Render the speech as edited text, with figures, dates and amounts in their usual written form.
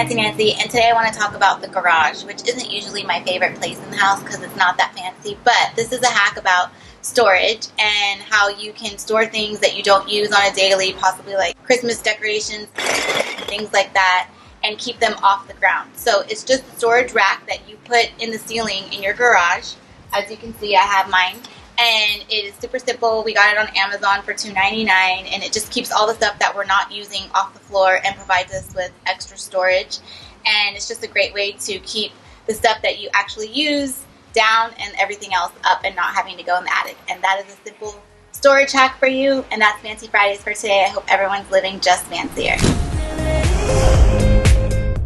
Fancy Nancy, and today I want to talk about the garage, which isn't usually my favorite place in the house because it's not that fancy, but this is a hack about storage and how you can store things that you don't use on a daily, possibly like Christmas decorations, things like that, and keep them off the ground. So it's just a storage rack that you put in the ceiling in your garage. As you can see, I have mine. And it is super simple. We got it on Amazon for $2.99, and it just keeps all the stuff that we're not using off the floor and provides us with extra storage. And it's just a great way to keep the stuff that you actually use down and everything else up and not having to go in the attic. And that is a simple storage hack for you. And that's Fancy Fridays for today. I hope everyone's living just fancier.